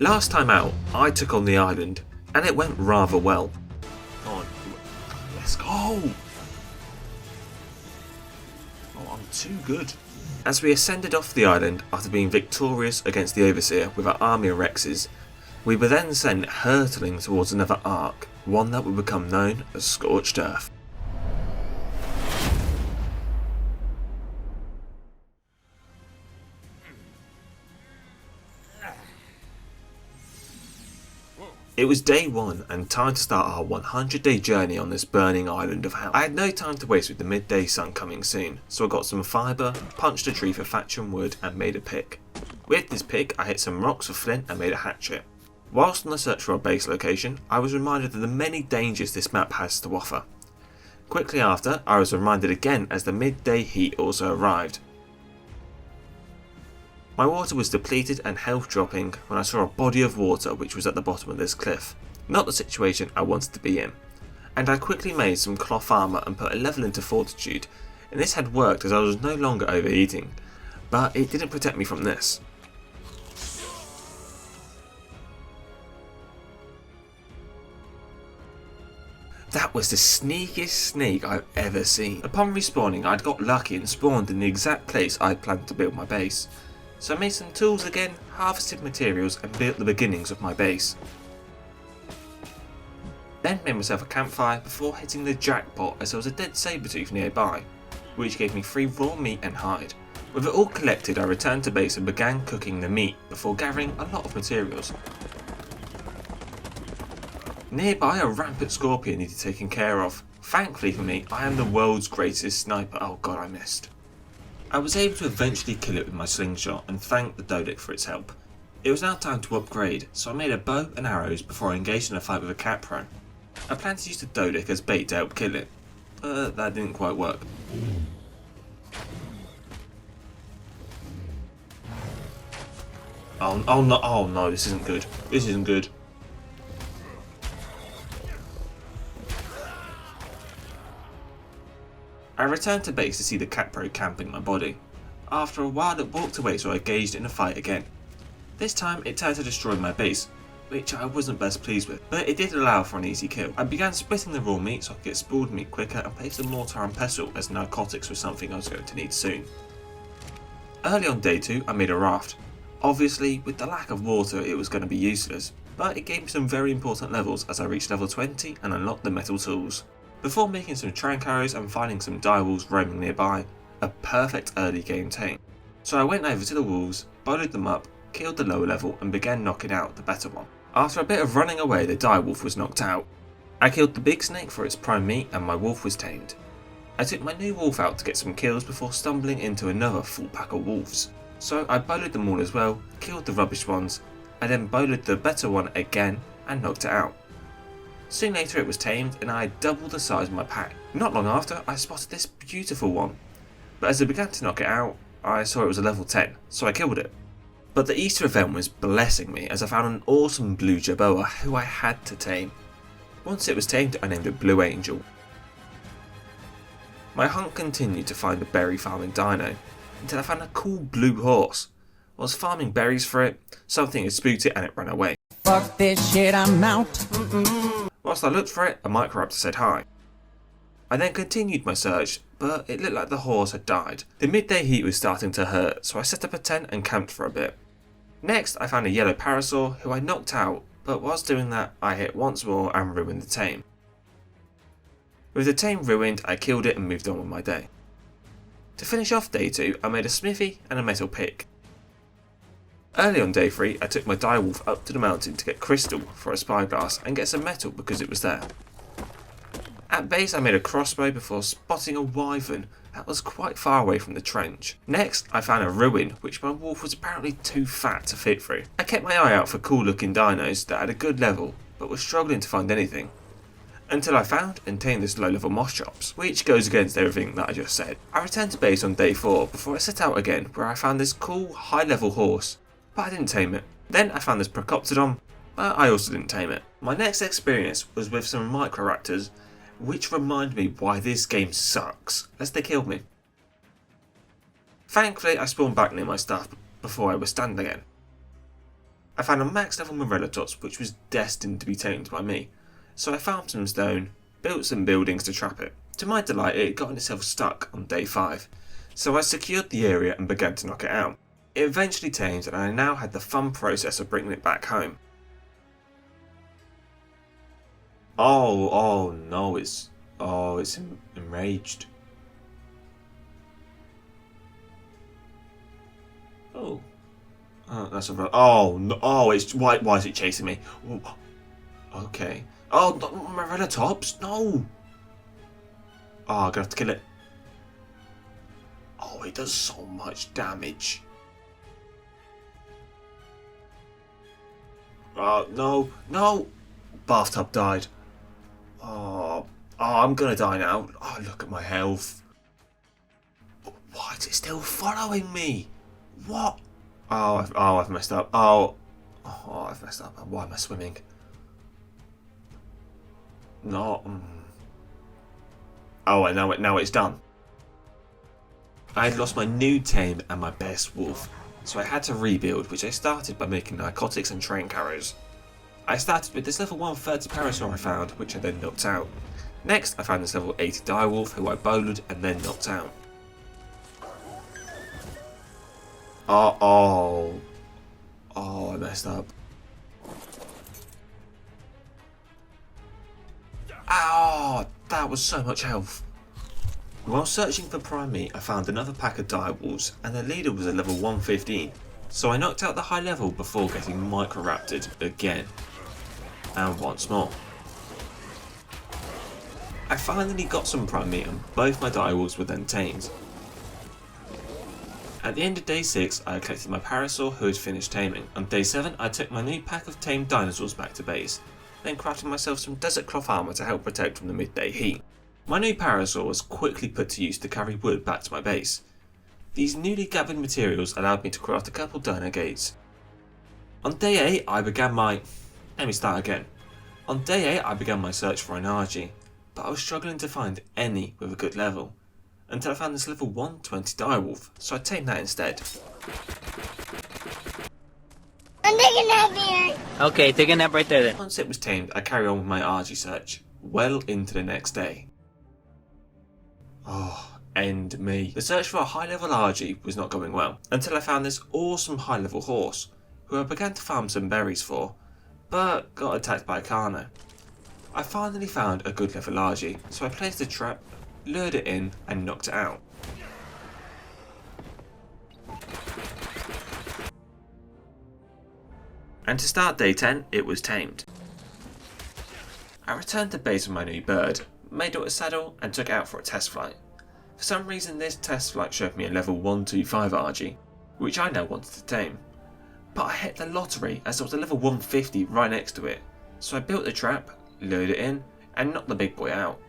Last time out, I took on the island, and it went rather well. Come on, let's go! Oh, I'm too good. As we ascended off the island after being victorious against the Overseer with our army of Rexes, we were then sent hurtling towards another ARK, one that would become known as Scorched Earth. It was day 1 and time to start our 100-day journey on this burning island of hell. I had no time to waste with the midday sun coming soon, so I got some fibre, punched a tree for thatch and wood and made a pick. With this pick I hit some rocks for flint and made a hatchet. Whilst on the search for our base location, I was reminded of the many dangers this map has to offer. Quickly after, I was reminded again as the midday heat also arrived. My water was depleted and health dropping when I saw a body of water which was at the bottom of this cliff. Not the situation I wanted to be in. And I quickly made some cloth armour and put a level into fortitude, and this had worked as I was no longer overeating, but it didn't protect me from this. That was the sneakiest snake I've ever seen. Upon respawning, I'd got lucky and spawned in the exact place I'd planned to build my base. So I made some tools again, harvested materials and built the beginnings of my base. Then made myself a campfire before hitting the jackpot as there was a dead saber-tooth nearby, which gave me free raw meat and hide. With it all collected, I returned to base and began cooking the meat before gathering a lot of materials. Nearby, a rampant scorpion needed taken care of. Thankfully for me, I am the world's greatest sniper. Oh god, I missed. I was able to eventually kill it with my slingshot and thank the Dodic for its help. It was now time to upgrade, so I made a bow and arrows before I engaged in a fight with a capro. I planned to use the Dodic as bait to help kill it, but that didn't quite work. Oh no, this isn't good. This isn't good. I returned to base to see the capro camping my body. After a while it walked away, so I engaged in a fight again. This time it tried to destroy my base, which I wasn't best pleased with, but it did allow for an easy kill. I began splitting the raw meat so I could get spoiled meat quicker and placed a mortar and pestle as narcotics was something I was going to need soon. Early on day 2 I made a raft. Obviously with the lack of water it was going to be useless, but it gave me some very important levels as I reached level 20 and unlocked the metal tools. Before making some trank arrows and finding some direwolves roaming nearby, a perfect early game tame. So I went over to the wolves, bowled them up, killed the lower level and began knocking out the better one. After a bit of running away, the direwolf was knocked out. I killed the big snake for its prime meat and my wolf was tamed. I took my new wolf out to get some kills before stumbling into another full pack of wolves. So I bowled them all as well, killed the rubbish ones, and then bowled the better one again and knocked it out. Soon later it was tamed and I had doubled the size of my pack. Not long after I spotted this beautiful one, but as I began to knock it out I saw it was a level 10, so I killed it. But the Easter event was blessing me as I found an awesome blue jerboa who I had to tame. Once it was tamed I named it Blue Angel. My hunt continued to find a berry farming dino until I found a cool blue horse. I was farming berries for it, something had spooked it and it ran away. Fuck this shit, I'm out. Whilst I looked for it, a microraptor said hi. I then continued my search, but it looked like the horse had died. The midday heat was starting to hurt, so I set up a tent and camped for a bit. Next, I found a yellow parasaur who I knocked out, but whilst doing that, I hit once more and ruined the tame. With the tame ruined, I killed it and moved on with my day. To finish off day 2, I made a smithy and a metal pick. Early on day 3, I took my direwolf up to the mountain to get crystal for a spyglass and get some metal because it was there. At base I made a crossbow before spotting a wyvern that was quite far away from the trench. Next I found a ruin which my wolf was apparently too fat to fit through. I kept my eye out for cool looking dinos that had a good level but was struggling to find anything. Until I found and tamed this low level moss chops, which goes against everything that I just said. I returned to base on day 4 before I set out again where I found this cool high level horse, but I didn't tame it. Then I found this Procoptodon, but I also didn't tame it. My next experience was with some microraptors, which reminded me why this game sucks, as they killed me. Thankfully I spawned back near my stuff before I was stunned again. I found a max level Morellatops which was destined to be tamed by me, so I farmed some stone, built some buildings to trap it. To my delight, it had gotten itself stuck on day 5, so I secured the area and began to knock it out. It eventually tamed and I now had the fun process of bringing it back home. Oh no, it's enraged. Oh, that's a oh no, it's why is it chasing me? Oh, okay. Oh, Morellatops, no. Oh, I'm gonna have to kill it. Oh, it does so much damage. No. Bathtub died. Oh, I'm gonna die now. Oh, look at my health. Why is it still following me? What? I've messed up. I've messed up. Why am I swimming? No. Oh, I know it. Now it's done. I had lost my new tame and my best wolf, so I had to rebuild, which I started by making narcotics and train carriers. I started with this level 130 parasaur I found, which I then knocked out. Next, I found this level 80 direwolf, who I bowled and then knocked out. Oh, I messed up. Ow, that was so much health. While searching for prime meat, I found another pack of direwolves, and the leader was at level 115, so I knocked out the high level before getting micro-raptored again. And once more. I finally got some prime meat and both my direwolves were then tamed. At the end of day 6, I collected my parasaur who had finished taming. On day 7, I took my new pack of tamed dinosaurs back to base, then crafted myself some desert cloth armour to help protect from the midday heat. My new parasaur was quickly put to use to carry wood back to my base. These newly gathered materials allowed me to craft a couple dino gates. On day 8, I began my... Let me start again. On day 8, I began my search for an RG, but I was struggling to find any with a good level, until I found this level 120 direwolf, so I tamed that instead. I'm taking a nap here. Okay, take a nap right there then. Once it was tamed, I carried on with my RG search, well into the next day. Oh, end me. The search for a high level RG was not going well, until I found this awesome high level horse, who I began to farm some berries for, but got attacked by a Carno. I finally found a good level RG, so I placed a trap, lured it in and knocked it out. And to start day 10, it was tamed. I returned to base with my new bird, made it a saddle and took it out for a test flight. For some reason this test flight showed me a level 125 RG, which I now wanted to tame. But I hit the lottery as there was a level 150 right next to it, so I built the trap, lured it in and knocked the big boy out.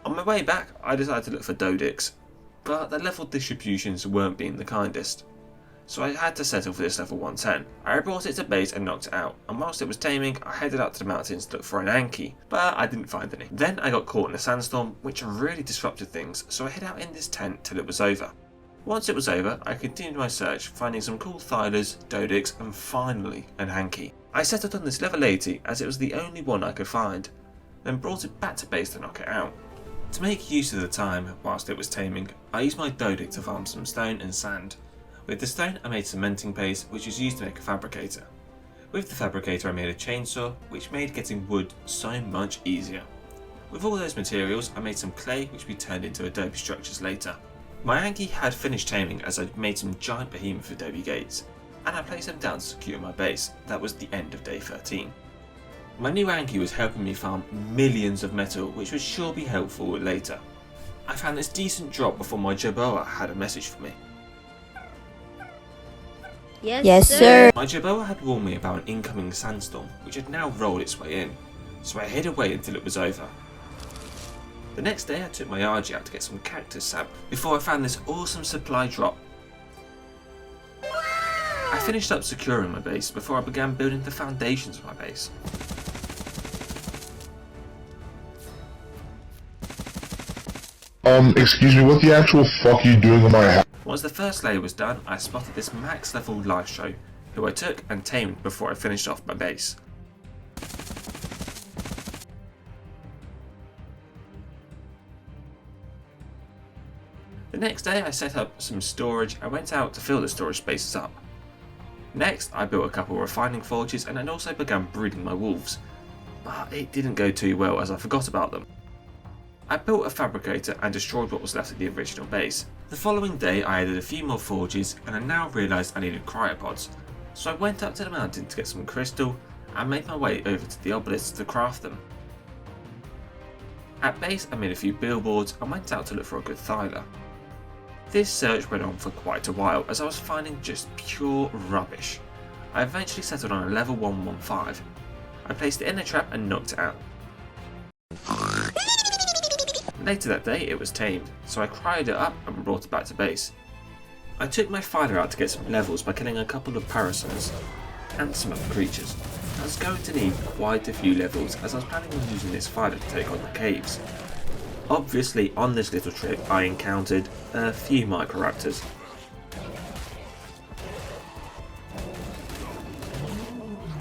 On my way back I decided to look for Dodix, but the level distributions weren't being the kindest, so I had to settle for this level 110. I brought it to base and knocked it out, and whilst it was taming I headed up to the mountains to look for an Anki, but I didn't find any. Then I got caught in a sandstorm which really disrupted things, so I hid out in this tent till it was over. Once it was over, I continued my search, finding some cool Thylers, Dodix and finally an Anki. I settled on this level 80 as it was the only one I could find, then brought it back to base to knock it out. To make use of the time whilst it was taming, I used my Dodix to farm some stone and sand. With the stone I made cementing paste which was used to make a fabricator. With the fabricator I made a chainsaw which made getting wood so much easier. With all those materials I made some clay which we turned into adobe structures later. My Anki had finished taming as I'd made some giant behemoth adobe gates, and I placed them down to secure my base. That was the end of day 13. My new Anki was helping me farm millions of metal which would sure be helpful later. I found this decent drop before my Jerboa had a message for me. Yes, sir. My Jerboa had warned me about an incoming sandstorm which had now rolled its way in, so I hid away until it was over. The next day I took my RG out to get some cactus sap before I found this awesome supply drop. I finished up securing my base before I began building the foundations of my base. Excuse me, what the actual fuck are you doing in my house? as the first layer was done, I spotted this max level life show, who I took and tamed before I finished off my base. The next day I set up some storage and went out to fill the storage spaces up. Next I built a couple of refining forges and then also began breeding my wolves, but it didn't go too well as I forgot about them. I built a fabricator and destroyed what was left of the original base. The following day I added a few more forges and I now realised I needed cryopods, so I went up to the mountain to get some crystal and made my way over to the obelisk to craft them. At base I made a few billboards and went out to look for a good thyla. This search went on for quite a while as I was finding just pure rubbish. I eventually settled on a level 115. I placed it in a trap and knocked it out. Later that day it was tamed, so I cryoed it up and brought it back to base. I took my fighter out to get some levels by killing a couple of parasons and some other creatures. I was going to need quite a few levels as I was planning on using this fighter to take on the caves. Obviously on this little trip I encountered a few microraptors.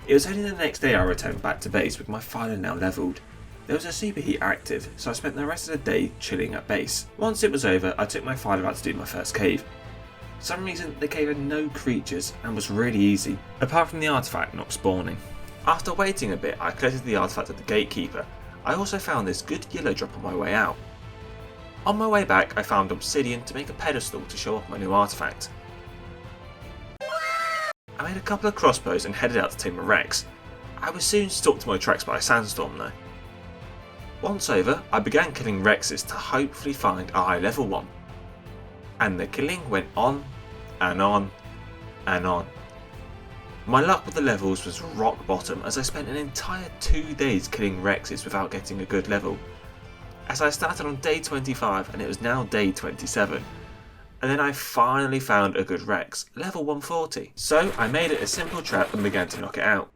It was only the next day I returned back to base with my fighter now levelled. There was a superheat active, so I spent the rest of the day chilling at base. Once it was over, I took my fighter out to do my first cave. For some reason the cave had no creatures and was really easy, apart from the artifact not spawning. After waiting a bit I collected the artifact of the gatekeeper. I also found this good yellow drop on my way out. On my way back I found obsidian to make a pedestal to show off my new artifact. I made a couple of crossbows and headed out to tame a Rex. I was soon stopped in my tracks by a sandstorm though. Once over, I began killing Rexes to hopefully find a high level one. And the killing went on and on and on. My luck with the levels was rock bottom as I spent an entire 2 days killing Rexes without getting a good level. As I started on day 25 and it was now day 27. And then I finally found a good Rex, level 140. So I made it a simple trap and began to knock it out.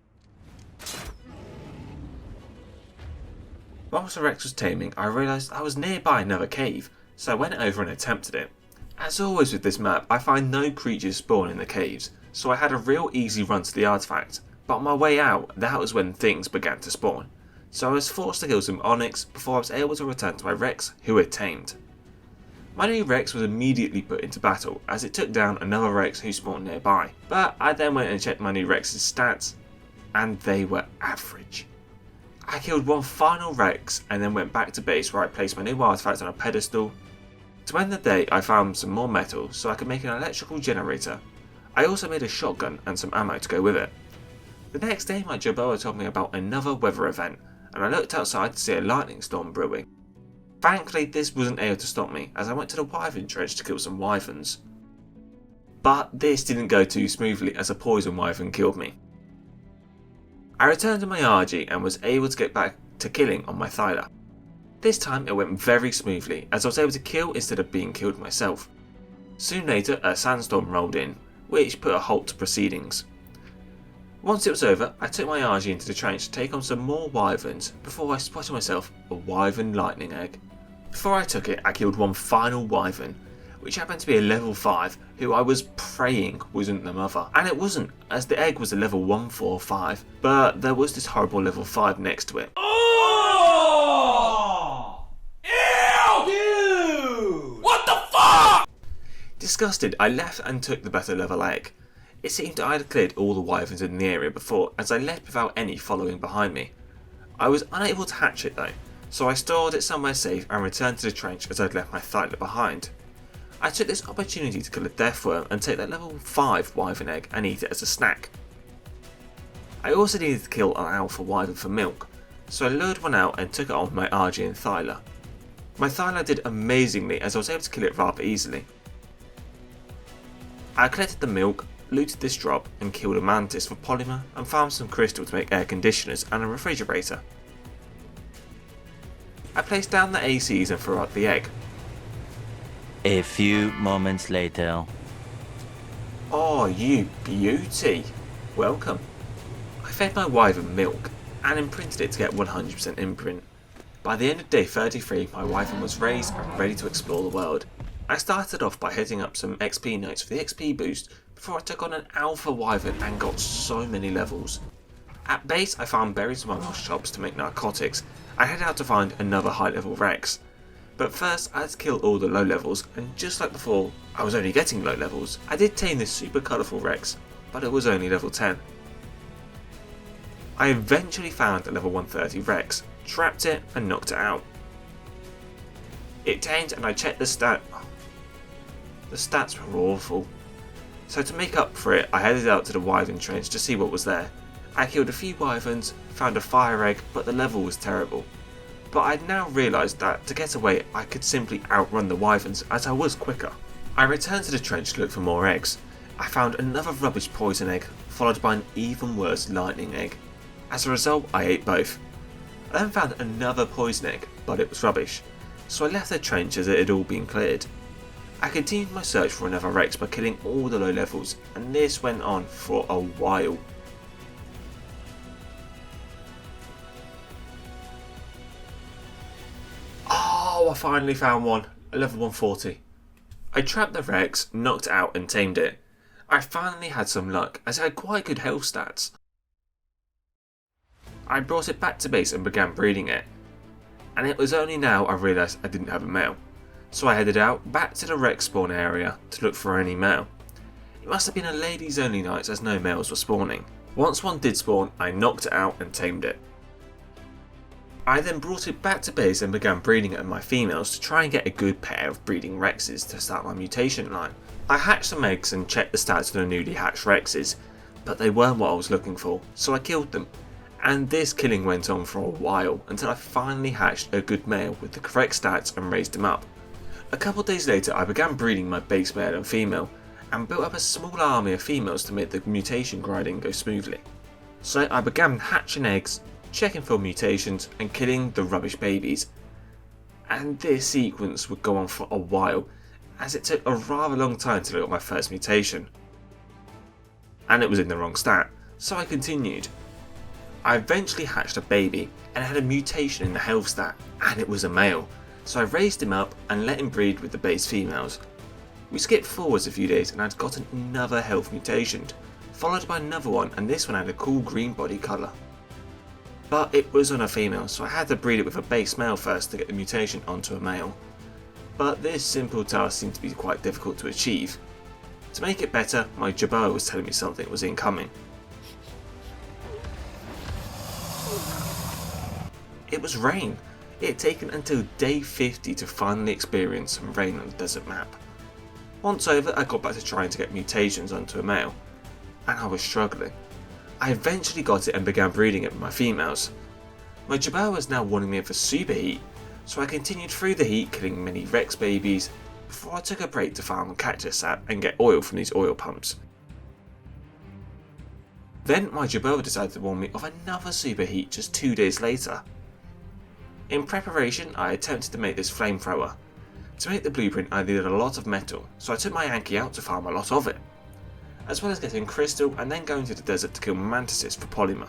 Whilst the Rex was taming, I realised I was nearby another cave, so I went over and attempted it. As always with this map, I find no creatures spawn in the caves, so I had a real easy run to the artifact, but on my way out, that was when things began to spawn. So I was forced to kill some Onyx before I was able to return to my Rex, who had tamed. My new Rex was immediately put into battle as it took down another Rex who spawned nearby, but I then went and checked my new Rex's stats, and they were average. I killed one final Rex and then went back to base where I placed my new artifact on a pedestal. To end the day I found some more metal so I could make an electrical generator. I also made a shotgun and some ammo to go with it. The next day my Jerboa told me about another weather event and I looked outside to see a lightning storm brewing. Thankfully this wasn't able to stop me as I went to the wyvern dredge to kill some wyverns. But this didn't go too smoothly as a poison wyvern killed me. I returned to my RG and was able to get back to killing on my thyla. This time it went very smoothly as I was able to kill instead of being killed myself. Soon later a sandstorm rolled in, which put a halt to proceedings. Once it was over, I took my RG into the trench to take on some more wyverns before I spotted myself a wyvern lightning egg. Before I took it, I killed one final wyvern, which happened to be a level 5 who I was praying wasn't the mother. And it wasn't, as the egg was a level 145, but there was this horrible level 5 next to it. Oh! Ew! Dude! What the fuck? Disgusted, I left and took the better level egg. It seemed I had cleared all the wyverns in the area before, as I left without any following behind me. I was unable to hatch it though, so I stored it somewhere safe and returned to the trench as I'd left my thyla behind. I took this opportunity to kill a death worm and take that level 5 wyvern egg and eat it as a snack. I also needed to kill an alpha wyvern for milk, so I lured one out and took it on with my RG and thyla. My thyla did amazingly as I was able to kill it rather easily. I collected the milk, looted this drop and killed a mantis for polymer and farmed some crystal to make air conditioners and a refrigerator. I placed down the ACs and threw out the egg. A few moments later. Oh, you beauty! Welcome. I fed my wyvern milk and imprinted it to get 100% imprint. By the end of day 33, my wyvern was raised and ready to explore the world. I started off by hitting up some XP notes for the XP boost before I took on an alpha wyvern and got so many levels. At base I found berries among our shops to make narcotics. I head out to find another high level Rex. But first I had to kill all the low levels, and just like before, I was only getting low levels. I did tame this super colourful Rex, but it was only level 10. I eventually found a level 130 Rex, trapped it and knocked it out. It tamed and I checked the stat. The stats were awful. So to make up for it, I headed out to the wyvern trench to see what was there. I killed a few wyverns, found a fire egg, but the level was terrible. But I'd now realised that to get away I could simply outrun the wyverns as I was quicker. I returned to the trench to look for more eggs. I found another rubbish poison egg, followed by an even worse lightning egg. As a result, I ate both. I then found another poison egg, but it was rubbish, so I left the trench as it had all been cleared. I continued my search for another Rex by killing all the low levels, and this went on for a while. Oh, I finally found one, a level 140. I trapped the Rex, knocked it out and tamed it. I finally had some luck as it had quite good health stats. I brought it back to base and began breeding it. And it was only now I realised I didn't have a male. So I headed out back to the Rex spawn area to look for any male. It must have been a ladies only night as no males were spawning. Once one did spawn, I knocked it out and tamed it. I then brought it back to base and began breeding it with my females to try and get a good pair of breeding Rexes to start my mutation line. I hatched some eggs and checked the stats of the newly hatched Rexes, but they weren't what I was looking for, so I killed them. And this killing went on for a while until I finally hatched a good male with the correct stats and raised him up. A couple days later I began breeding my base male and female and built up a small army of females to make the mutation grinding go smoothly. So I began hatching eggs, checking for mutations and killing the rubbish babies. And this sequence would go on for a while as it took a rather long time till I got my first mutation. And it was in the wrong stat, so I continued. I eventually hatched a baby and had a mutation in the health stat, and it was a male, so I raised him up and let him breed with the base females. We skipped forwards a few days and I'd gotten another health mutation, followed by another one, and this one had a cool green body colour. But it was on a female, so I had to breed it with a base male first to get the mutation onto a male. But this simple task seemed to be quite difficult to achieve. To make it better, my Jabba was telling me something was incoming. It was rain. It had taken until day 50 to finally experience some rain on the desert map. Once over, I got back to trying to get mutations onto a male, and I was struggling. I eventually got it and began breeding it with my females. My Jabba was now warning me of a super heat, so I continued through the heat killing many Rex babies before I took a break to farm cactus sap and get oil from these oil pumps. Then my Jabba decided to warn me of another super heat just 2 days later. In preparation, I attempted to make this flamethrower. To make the blueprint I needed a lot of metal, so I took my Yankee out to farm a lot of it, as well as getting crystal and then going to the desert to kill mantises for polymer.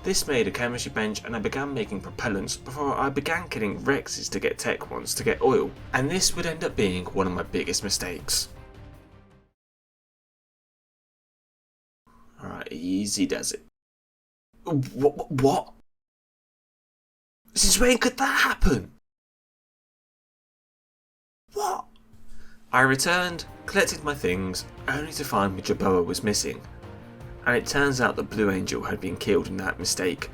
This made a chemistry bench and I began making propellants before I began killing Rexes to get tech ones to get oil, and this would end up being one of my biggest mistakes. Alright, easy does it. What? Since when could that happen? What? I returned, collected my things, only to find my Jabba was missing, and it turns out that Blue Angel had been killed in that mistake.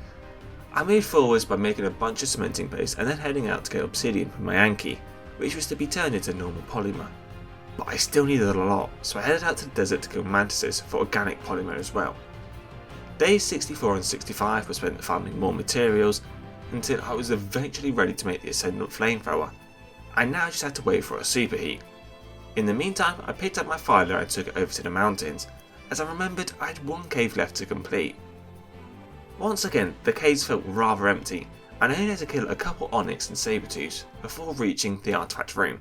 I moved forwards by making a bunch of cementing paste and then heading out to get obsidian from my Yankee, which was to be turned into normal polymer. But I still needed a lot, so I headed out to the desert to kill mantises for organic polymer as well. Days 64 and 65 were spent farming more materials until I was eventually ready to make the Ascendant Flamethrower. I now just had to wait for a superheat. In the meantime, I picked up my filer and took it over to the mountains, as I remembered I had one cave left to complete. Once again, the caves felt rather empty, and I only had to kill a couple onyx and saber-tooths before reaching the artifact room.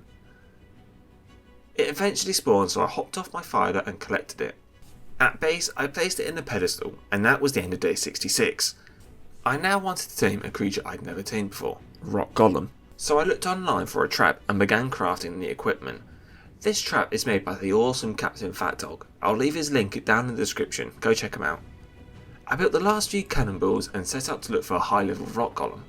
It eventually spawned, so I hopped off my filer and collected it. At base, I placed it in the pedestal, and that was the end of day 66. I now wanted to tame a creature I'd never tamed before, Rock Golem. So I looked online for a trap and began crafting the equipment. This trap is made by the awesome Captain Fat Dog. I'll leave his link down in the description, go check him out. I built the last few cannonballs and set out to look for a high level rock golem.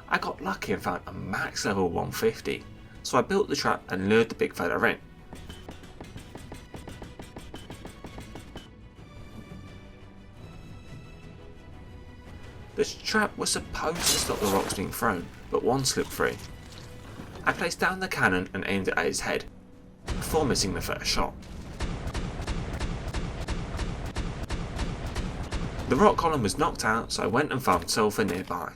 I got lucky and found a max level 150, so I built the trap and lured the big fella in. This trap was supposed to stop the rocks being thrown, but one slipped through. I placed down the cannon and aimed it at his head, before missing the first shot. The rock column was knocked out, so I went and found sulphur nearby.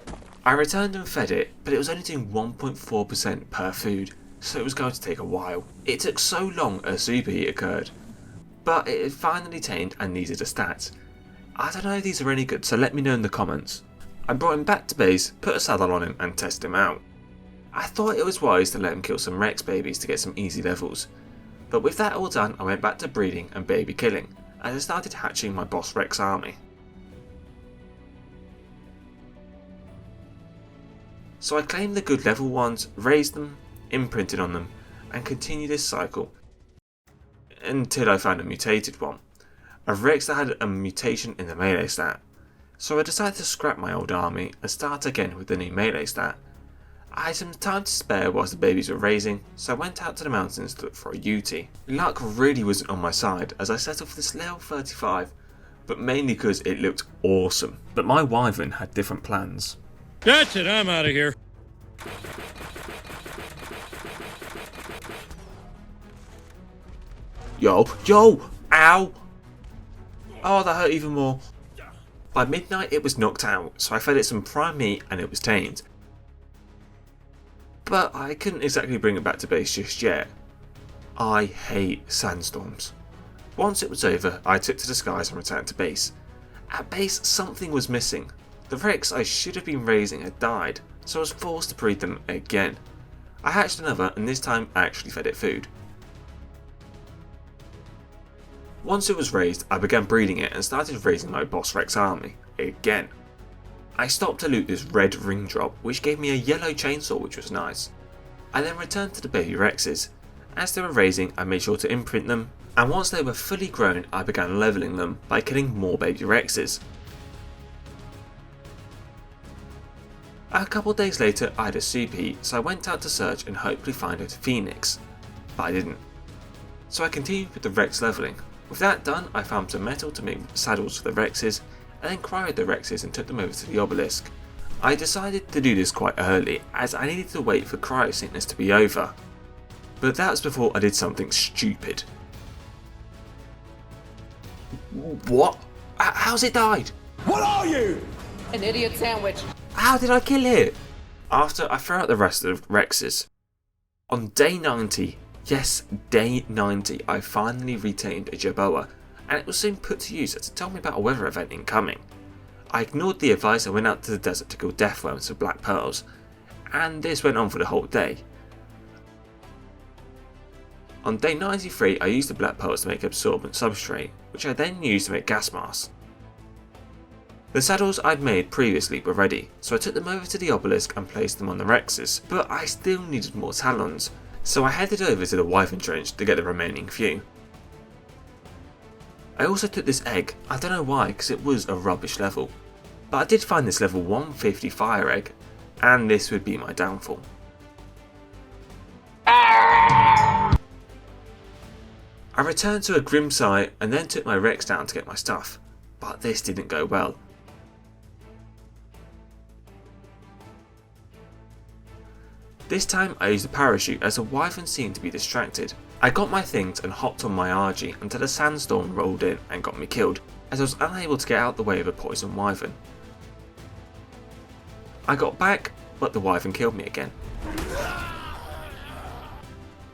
I returned and fed it, but it was only doing 1.4% per food, so it was going to take a while. It took so long a superheat occurred, but it had finally tamed and needed a stat. I don't know if these are any good, so let me know in the comments. I brought him back to base, put a saddle on him and tested him out. I thought it was wise to let him kill some Rex babies to get some easy levels, but with that all done I went back to breeding and baby killing, as I started hatching my boss Rex army. So I claimed the good level ones, raised them, imprinted on them, and continued this cycle until I found a mutated one. A Rex that had a mutation in the melee stat. So I decided to scrap my old army and start again with the new melee stat. I had some time to spare whilst the babies were raising, so I went out to the mountains to look for a UT. Luck really wasn't on my side as I set off this level 35, but mainly because it looked awesome. But my wyvern had different plans. That's it, I'm out of here. Yo, ow! Oh, that hurt even more. By midnight it was knocked out, so I fed it some prime meat and it was tamed. But I couldn't exactly bring it back to base just yet. I hate sandstorms. Once it was over, I took to the skies and returned to base. At base, something was missing. The Rex I should have been raising had died, so I was forced to breed them again. I hatched another and this time I actually fed it food. Once it was raised, I began breeding it and started raising my boss Rex army again. I stopped to loot this red ring drop, which gave me a yellow chainsaw, which was nice. I then returned to the baby Rexes. As they were raising, I made sure to imprint them, and once they were fully grown, I began leveling them by killing more baby Rexes. A couple days later, I had a superheat, so I went out to search and hopefully find a phoenix, but I didn't. So I continued with the Rex leveling. With that done, I found some metal to make saddles for the Rexes, and then cryoed the Rexes and took them over to the obelisk. I decided to do this quite early, as I needed to wait for cryo sickness to be over. But that was before I did something stupid. What? How's it died? What are you? An idiot sandwich. How did I kill it? After I threw out the rest of the Rexes. On day 90, yes, day 90, I finally retamed a Jerboa, and it was soon put to use to tell me about a weather event incoming. I ignored the advice and went out to the desert to kill deathworms with black pearls, and this went on for the whole day. On day 93, I used the black pearls to make absorbent substrate, which I then used to make gas masks. The saddles I'd made previously were ready, so I took them over to the obelisk and placed them on the Rexes, but I still needed more talons, so I headed over to the Wyvern Trench to get the remaining few. I also took this egg, I don't know why because it was a rubbish level, but I did find this level 150 fire egg, and this would be my downfall. I returned to a grim sight and then took my Rex down to get my stuff, but this didn't go well. This time I used a parachute as the wyvern seemed to be distracted. I got my things and hopped on my RG until a sandstorm rolled in and got me killed, as I was unable to get out the way of a poison wyvern. I got back, but the wyvern killed me again.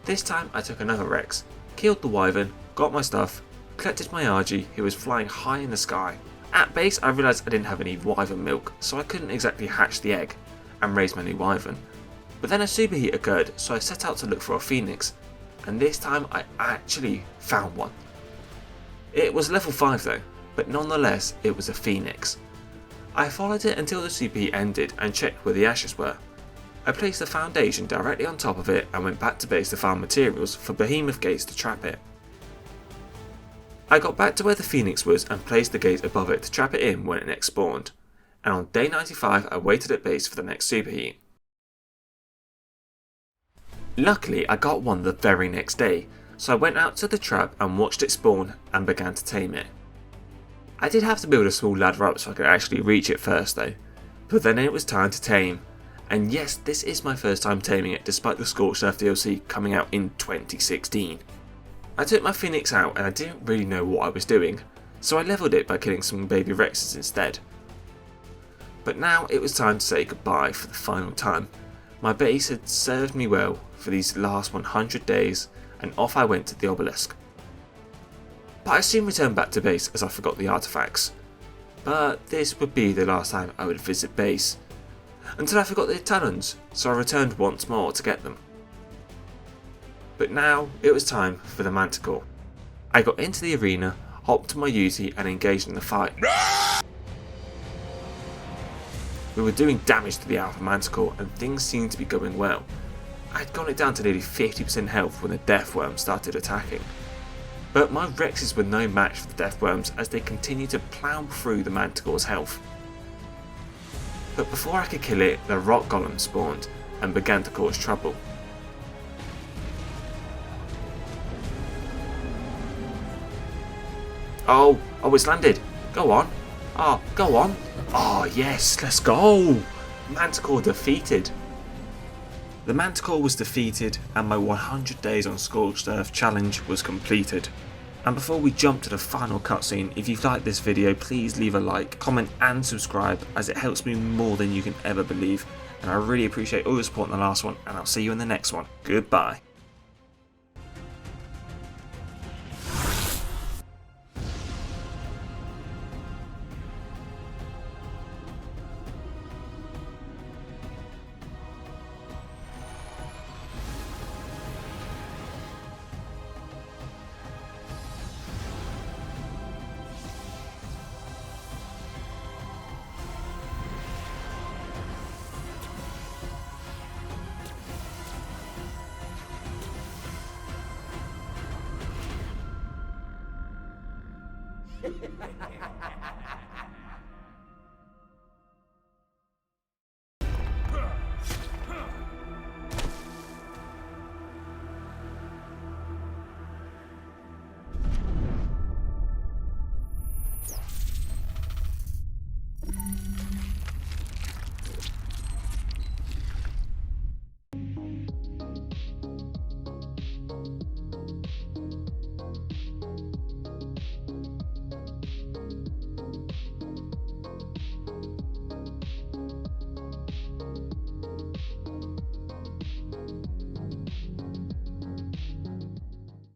This time I took another Rex, killed the wyvern, got my stuff, collected my RG who was flying high in the sky. At base I realised I didn't have any wyvern milk, so I couldn't exactly hatch the egg and raise my new wyvern. But then a superheat occurred, so I set out to look for a phoenix, and this time I actually found one. It was level 5 though, but nonetheless it was a phoenix. I followed it until the superheat ended and checked where the ashes were. I placed the foundation directly on top of it and went back to base to farm materials for behemoth gates to trap it. I got back to where the phoenix was and placed the gate above it to trap it in when it next spawned, and on day 95 I waited at base for the next superheat. Luckily I got one the very next day, so I went out to the trap and watched it spawn and began to tame it. I did have to build a small ladder up so I could actually reach it first though, but then it was time to tame, and yes, this is my first time taming it despite the Scorched Earth DLC coming out in 2016. I took my phoenix out and I didn't really know what I was doing, so I leveled it by killing some baby rexes instead. But now it was time to say goodbye for the final time. My base had served me well for these last 100 days, and off I went to the obelisk. But I soon returned back to base as I forgot the artifacts. But this would be the last time I would visit base, until I forgot the talons, so I returned once more to get them. But now it was time for the manticore. I got into the arena, hopped to my Uzi and engaged in the fight. We were doing damage to the alpha manticore and things seemed to be going well. I had got it down to nearly 50% health when the death worm started attacking. But my rexes were no match for the death worms as they continued to plough through the manticore's health. But before I could kill it, the rock golem spawned and began to cause trouble. Oh, it's landed. Go on. Oh, go on. Oh, yes, let's go. Manticore defeated. The Manticore was defeated and my 100 days on Scorched Earth challenge was completed. And before we jump to the final cutscene, if you've liked this video, please leave a like, comment and subscribe as it helps me more than you can ever believe. And I really appreciate all your support in the last one, and I'll see you in the next one. Goodbye. Ha ha ha ha ha!